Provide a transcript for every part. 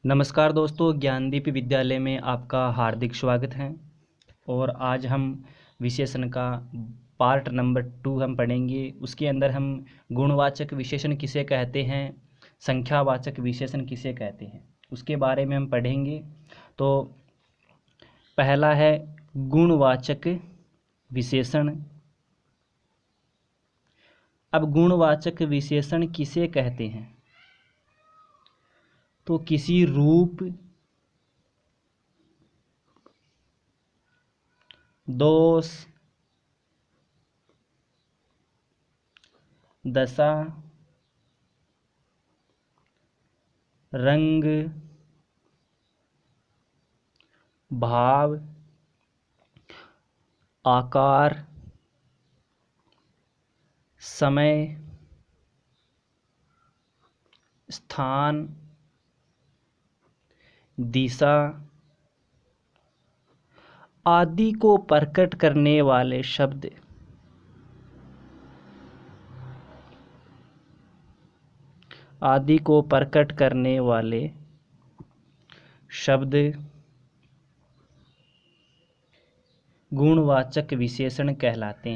नमस्कार दोस्तों, ज्ञानदीप विद्यालय में आपका हार्दिक स्वागत है। और आज हम विशेषण का पार्ट नंबर 2 हम पढ़ेंगे। उसके अंदर हम गुणवाचक विशेषण किसे कहते हैं, संख्यावाचक विशेषण किसे कहते हैं, उसके बारे में हम पढ़ेंगे। तो पहला है गुणवाचक विशेषण। अब गुणवाचक विशेषण किसे कहते हैं? तो किसी रूप, दोष, दशा, रंग, भाव, आकार, समय, स्थान, दिशा आदि को प्रकट करने वाले शब्द गुणवाचक विशेषण कहलाते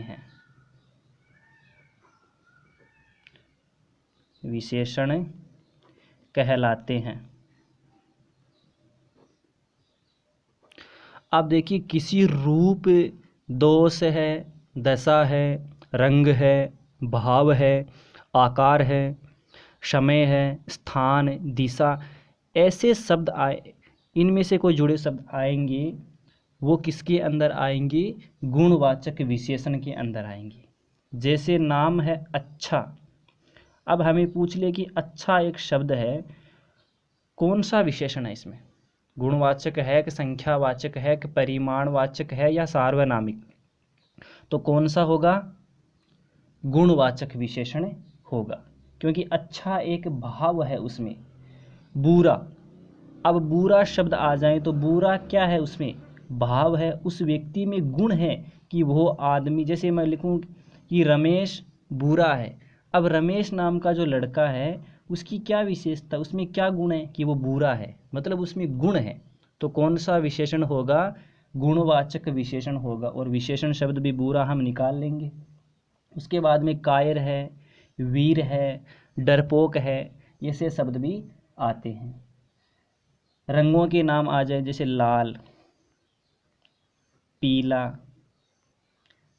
हैं। अब देखिए, किसी रूप, दोष है, दशा है, रंग है, भाव है, आकार है, समय है, स्थान, दिशा, ऐसे शब्द आए, इनमें से कोई जुड़े शब्द आएंगे, वो किसके अंदर आएंगे? गुणवाचक विशेषण के अंदर आएंगे। जैसे नाम है अच्छा। अब हमें पूछ ले कि अच्छा एक शब्द है, कौन सा विशेषण है इसमें? गुणवाचक है कि संख्यावाचक है कि परिमाणवाचक है या सार्वनामिक? तो कौन सा होगा? गुणवाचक विशेषण होगा, क्योंकि अच्छा एक भाव है उसमें। बुरा, अब बुरा शब्द आ जाए तो बुरा क्या है? उसमें भाव है, उस व्यक्ति में गुण है कि वो आदमी, जैसे मैं लिखूं कि रमेश बुरा है। अब रमेश नाम का जो लड़का है, उसकी क्या विशेषता, उसमें क्या गुण है कि वो बुरा है, मतलब उसमें गुण है। तो कौन सा विशेषण होगा? गुणवाचक विशेषण होगा। और विशेषण शब्द भी बुरा हम निकाल लेंगे। उसके बाद में कायर है, वीर है, डरपोक है, ये से शब्द भी आते हैं। रंगों के नाम आ जाए, जैसे लाल, पीला,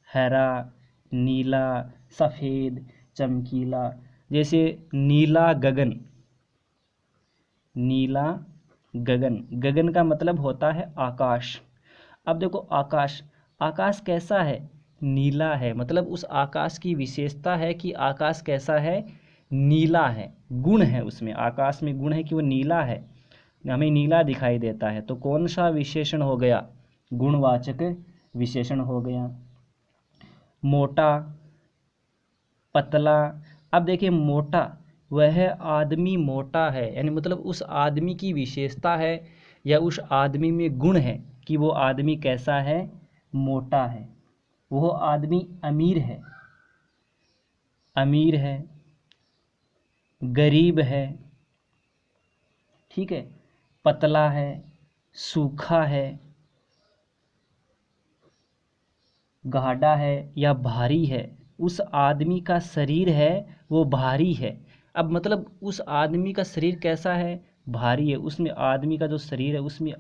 हरा, नीला, सफ़ेद, चमकीला। जैसे नीला गगन, नीला गगन, गगन का मतलब होता है आकाश। अब देखो आकाश, आकाश कैसा है? नीला है, मतलब उस आकाश की विशेषता है कि आकाश कैसा है? नीला है, गुण है उसमें, आकाश में गुण है कि वो नीला है, हमें नीला दिखाई देता है। तो कौन सा विशेषण हो गया? गुणवाचक विशेषण हो गया। मोटा, पतला। अब देखिए, मोटा, वह आदमी मोटा है, यानी मतलब उस आदमी की विशेषता है या उस आदमी में गुण है कि वो आदमी कैसा है? मोटा है। वो आदमी अमीर है, अमीर है, गरीब है, ठीक है, पतला है, सूखा है, गाढ़ा है या भारी है। उस आदमी का शरीर है वो भारी है। अब मतलब उस आदमी का शरीर कैसा है? भारी है। उसमें आदमी का जो शरीर है, उसमें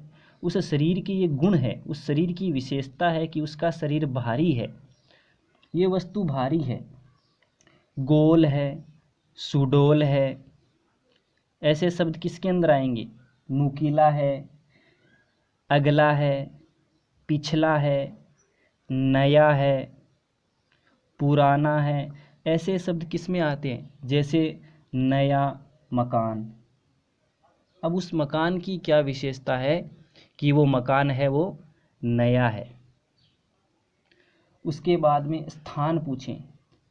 उस शरीर की ये गुण है, उस शरीर की विशेषता है कि उसका शरीर भारी है, ये वस्तु भारी है। गोल है, सुडौल है, ऐसे शब्द किसके अंदर आएंगे? नुकीला है, अगला है, पिछला है, नया है, पुराना है, ऐसे शब्द किस में आते हैं? जैसे नया मकान। अब उस मकान की क्या विशेषता है कि वो मकान है वो नया है। उसके बाद में स्थान पूछें,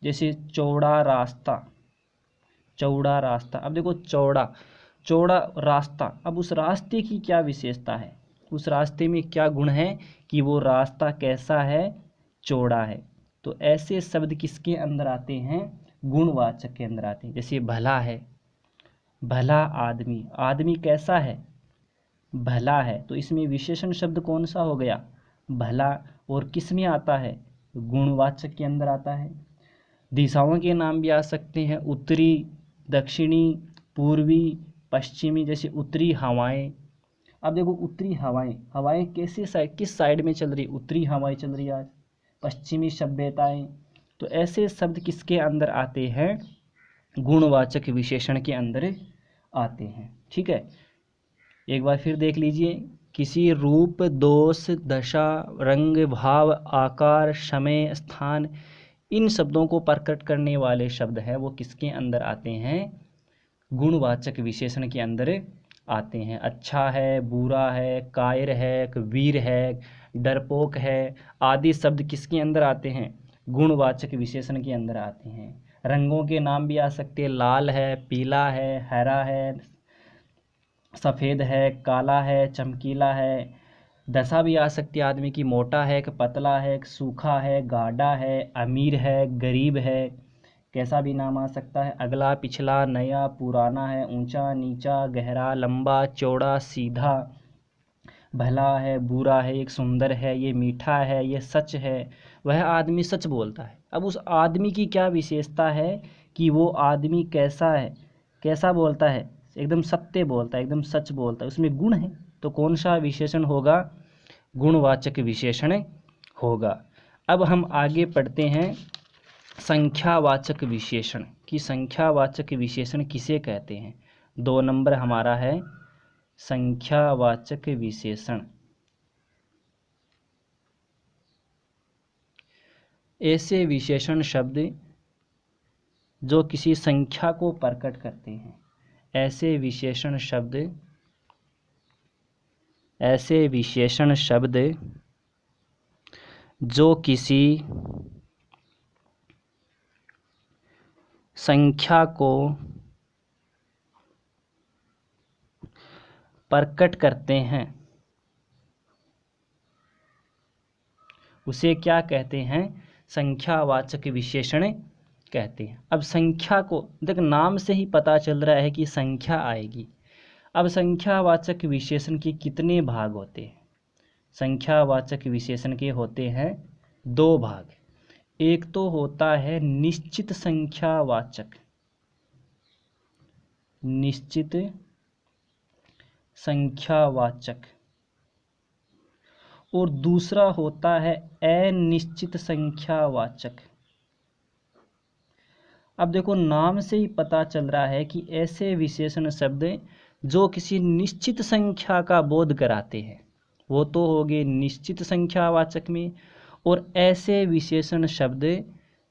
जैसे चौड़ा रास्ता, चौड़ा रास्ता। अब देखो चौड़ा, चौड़ा रास्ता, अब उस रास्ते की क्या विशेषता है? उस रास्ते में क्या गुण है कि वो रास्ता कैसा है? चौड़ा है। तो ऐसे शब्द किसके अंदर आते हैं? गुणवाचक के अंदर आते हैं। जैसे भला है, भला आदमी, आदमी कैसा है? भला है, तो इसमें विशेषण शब्द कौन सा हो गया? भला। और किस में आता है? गुणवाचक के अंदर आता है। दिशाओं के नाम भी आ सकते हैं, उत्तरी, दक्षिणी, पूर्वी, पश्चिमी। जैसे उत्तरी हवाएं। अब देखो उत्तरी हवाएं, हवाएं कैसे साइड, किस साइड में चल रही? उत्तरी हवाएं चल रही है आज। पश्चिमी सभ्यताएं। तो ऐसे शब्द किसके अंदर आते हैं? गुणवाचक विशेषण के अंदर आते हैं। ठीक है, एक बार फिर देख लीजिए। किसी रूप, दोष, दशा, रंग, भाव, आकार, समय, स्थान, इन शब्दों को प्रकट करने वाले शब्द हैं वो किसके अंदर आते हैं? गुणवाचक विशेषण के अंदर आते हैं। अच्छा है, बुरा है, कायर है, वीर है, डरपोक है, आदि शब्द किसके अंदर आते हैं? गुणवाचक विशेषण के अंदर आते हैं। रंगों के नाम भी आ सकते हैं, लाल है, पीला है, हरा है, सफ़ेद है, काला है, चमकीला है। दशा भी आ सकती है आदमी की, मोटा है कि पतला है, सूखा है, गाढ़ा है, अमीर है, गरीब है, कैसा भी नाम आ सकता है। अगला, पिछला, नया, पुराना है, ऊंचा, नीचा, गहरा, लंबा, चौड़ा, सीधा, भला है, बुरा है, एक सुंदर है, ये मीठा है, ये सच है, वह आदमी सच बोलता है। अब उस आदमी की क्या विशेषता है कि वो आदमी कैसा है, कैसा बोलता है? एकदम सत्य बोलता है, एकदम सच बोलता है, उसमें गुण है। तो कौन सा विशेषण होगा? गुणवाचक विशेषण होगा। अब हम आगे पढ़ते हैं संख्यावाचक विशेषण कि संख्यावाचक विशेषण किसे कहते हैं। 2 नंबर हमारा है संख्यावाचक विशेषण। ऐसे विशेषण शब्द जो किसी संख्या को प्रकट करते हैं। ऐसे विशेषण शब्द जो किसी संख्या को प्रकट करते हैं उसे क्या कहते हैं? संख्यावाचक विशेषण कहते हैं। अब संख्या को देख, नाम से ही पता चल रहा है कि संख्या आएगी। अब संख्यावाचक विशेषण के कितने भाग होते हैं? संख्यावाचक विशेषण के होते हैं 2 भाग। एक तो होता है निश्चित संख्यावाचक, निश्चित संख्यावाचक, और दूसरा होता है अनिश्चित संख्यावाचक। अब देखो नाम से ही पता चल रहा है कि ऐसे विशेषण शब्द जो किसी निश्चित संख्या का बोध कराते हैं वो तो हो गए निश्चित संख्यावाचक में, और ऐसे विशेषण शब्द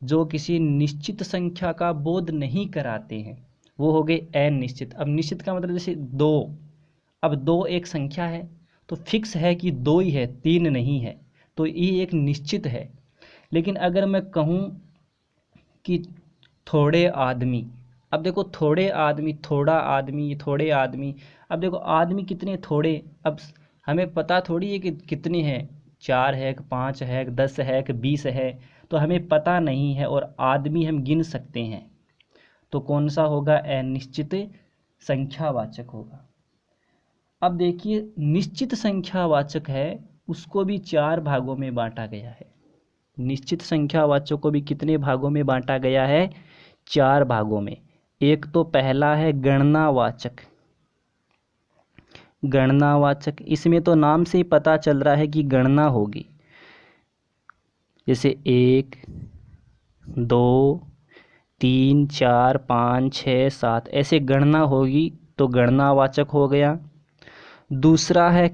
जो किसी निश्चित संख्या का बोध नहीं कराते हैं वो हो गए अनिश्चित। अब निश्चित का मतलब जैसे 2, अब 2 एक संख्या है तो फिक्स है कि 2 ही है, 3 नहीं है, तो ये एक निश्चित है। लेकिन अगर मैं कहूँ कि थोड़े आदमी, अब देखो थोड़े आदमी, थोड़ा आदमी, थोड़े आदमी, अब देखो आदमी कितने थोड़े, अब हमें पता थोड़ी है कि कितने हैं, 4 है कि 5 है कि 10 है कि 20 है, तो हमें पता नहीं है, और आदमी हम गिन सकते हैं। तो कौन सा होगा? अनिश्चित संख्यावाचक होगा। अब देखिए निश्चित संख्यावाचक है उसको भी 4 भागों में बांटा गया है। निश्चित संख्यावाचक को भी कितने भागों में बांटा गया है? 4 भागों में। एक तो पहला है गणनावाचक। गणनावाचक, इसमें तो नाम से ही पता चल रहा है कि गणना होगी, जैसे 1, 2, 3, 4, 5, 6, 7 ऐसे गणना होगी तो गणनावाचक हो गया। दूसरा है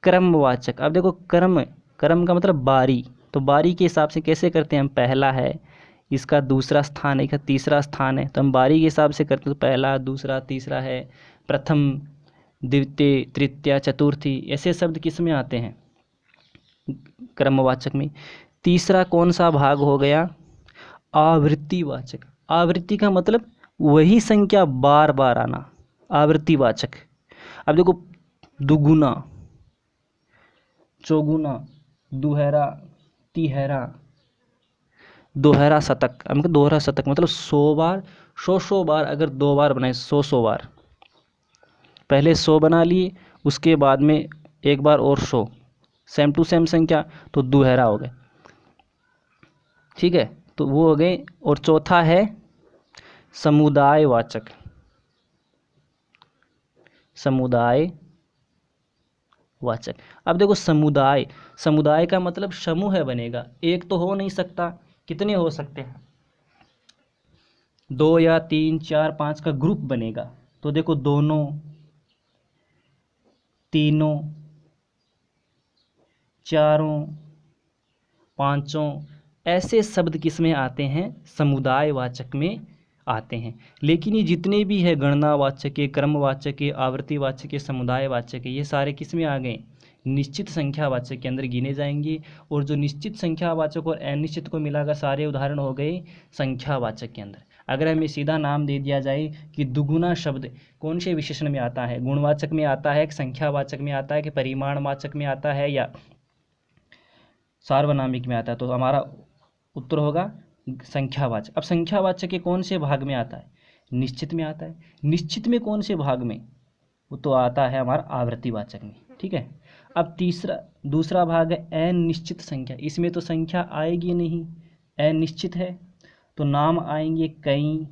क्रमवाचक। अब देखो क्रम, क्रम का मतलब बारी, तो बारी के हिसाब से कैसे करते हैं हम? पहला है, इसका दूसरा स्थान है, इसका तीसरा स्थान है, तो हम बारी के हिसाब से करते हैं। तो पहला, दूसरा, तीसरा है, प्रथम, द्वितीय, तृतीय, चतुर्थी, ऐसे शब्द किस में आते हैं? क्रमवाचक में। तीसरा कौन सा भाग हो गया? आवृत्तिवाचक। आवृत्ति का मतलब वही संख्या बार बार आना, आवृत्तिवाचक। अब देखो दुगुना, चौगुना, दुहरा, तिहरा, दोहरा शतक। अब दोहरा शतक मतलब 100 बार, 100 बार, अगर 2 बार बनाए 100 बार, पहले 100 बना लिए उसके बाद में एक बार और शो, सेम टू सेम संख्या तो दुहरा हो गया, ठीक है, तो वो हो गए। और चौथा है समुदायवाचक, समुदायवाचक। अब देखो समुदाय, समुदाय का मतलब समूह है बनेगा, एक तो हो नहीं सकता, कितने हो सकते हैं, 2 या 3 4 5 का ग्रुप बनेगा। तो देखो दोनों, तीनों, चारों, पांचों, ऐसे शब्द किस में आते हैं, समुदायवाचक में आते हैं। लेकिन ये जितने भी है गणनावाचक है, क्रमवाचक है, आवृत्तिवाचक है, समुदायवाचक है, ये सारे किस में आ गए, निश्चित संख्यावाचक के अंदर गिने जाएंगे। और जो निश्चित संख्यावाचक और अनिश्चित को मिलाकर सारे उदाहरण हो गए संख्यावाचक के अंदर। अगर हमें सीधा नाम दे दिया जाए कि दुगुना शब्द कौन से विशेषण में आता है, गुणवाचक में आता है, संख्यावाचक में आता है, कि परिमाणवाचक में आता है, या सार्वनामिक में आता है, तो हमारा उत्तर होगा संख्यावाचक। अब संख्यावाचक के कौन से भाग में आता है, निश्चित में आता है। निश्चित में कौन से भाग में, वो तो आता है हमारा आवृत्तिवाचक में, ठीक है। अब दूसरा भाग है अनिश्चित संख्या, इसमें तो संख्या आएगी नहीं, अनिश्चित है, तो नाम आएंगे कई,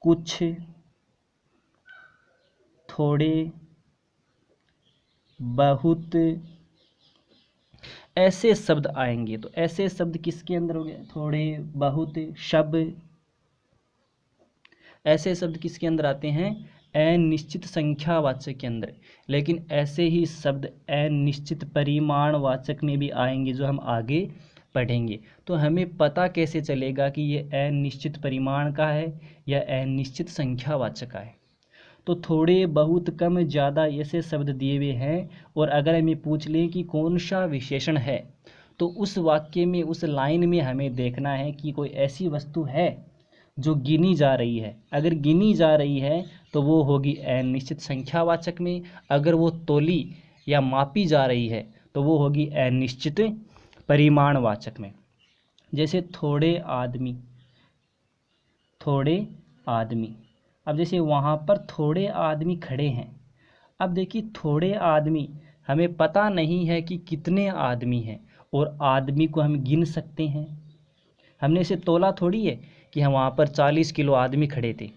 कुछ, थोड़े, बहुत, ऐसे शब्द आएंगे। तो ऐसे शब्द किसके अंदर हो गए, थोड़े, बहुत, शब्द, ऐसे शब्द किसके अंदर आते हैं, अनिश्चित संख्यावाचक के अंदर। लेकिन ऐसे ही शब्द अनिश्चित परिमाणवाचक में भी आएंगे, जो हम आगे पढ़ेंगे। तो हमें पता कैसे चलेगा कि ये अनिश्चित परिमाण का है या अनिश्चित संख्यावाचक का है। तो थोड़े, बहुत, कम, ज़्यादा ऐसे शब्द दिए हुए हैं, और अगर हमें पूछ लें कि कौन सा विशेषण है, तो उस वाक्य में, उस लाइन में हमें देखना है कि कोई ऐसी वस्तु है जो गिनी जा रही है। अगर गिनी जा रही है तो वो होगी अनिश्चित संख्यावाचक में, अगर वो तोली या मापी जा रही है तो वो होगी अनिश्चित परिमाणवाचक में। जैसे थोड़े आदमी, थोड़े आदमी, अब जैसे वहाँ पर थोड़े आदमी खड़े हैं। अब देखिए थोड़े आदमी, हमें पता नहीं है कि कितने आदमी हैं, और आदमी को हम गिन सकते हैं, हमने इसे तोला थोड़ी है कि हम वहाँ पर 40 किलो आदमी खड़े थे,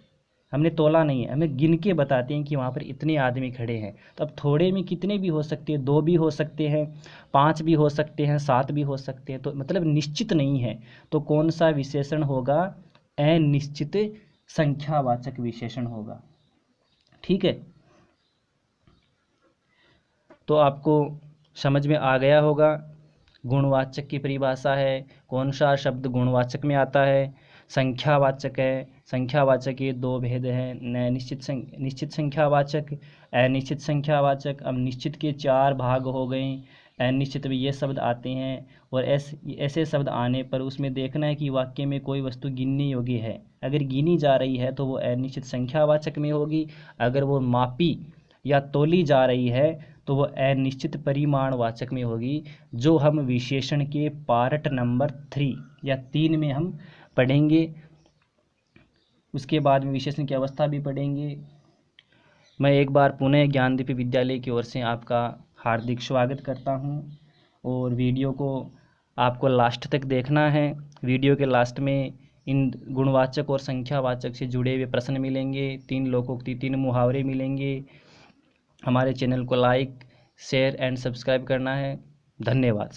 हमने तोला नहीं है, हमें गिन के बताते हैं कि वहाँ पर इतने आदमी खड़े हैं। तो अब थोड़े में कितने भी हो सकते हैं, 2 भी हो सकते हैं, 5 भी हो सकते हैं, 7 भी हो सकते हैं, तो मतलब निश्चित नहीं है। तो कौन सा विशेषण होगा, अनिश्चित संख्यावाचक विशेषण होगा, ठीक है। तो आपको समझ में आ गया होगा गुणवाचक की परिभाषा है, कौन सा शब्द गुणवाचक में आता है, संख्यावाचक है, संख्यावाचक के 2 भेद हैं, निश्चित संख्यावाचक, अनिश्चित संख्यावाचक। अब निश्चित के 4 भाग हो गए, अनिश्चित में ये शब्द आते हैं, और ऐसे शब्द आने पर उसमें देखना है कि वाक्य में कोई वस्तु गिनने योग्य है। अगर गिनी जा रही है तो वो अनिश्चित संख्यावाचक में होगी, अगर वो मापी या तोली जा रही है तो वो अनिश्चित परिमाणवाचक में होगी, जो हम विशेषण के पार्ट नंबर 3 या 3 में हम पढ़ेंगे। उसके बाद में विशेषण की अवस्था भी पढ़ेंगे। मैं एक बार पुनः ज्ञानदीप विद्यालय की ओर से आपका हार्दिक स्वागत करता हूं, और वीडियो को आपको लास्ट तक देखना है। वीडियो के लास्ट में इन गुणवाचक और संख्यावाचक से जुड़े हुए प्रश्न मिलेंगे, 3 लोकोक्ति, 3 मुहावरे मिलेंगे। हमारे चैनल को लाइक, शेयर एंड सब्सक्राइब करना है। धन्यवाद।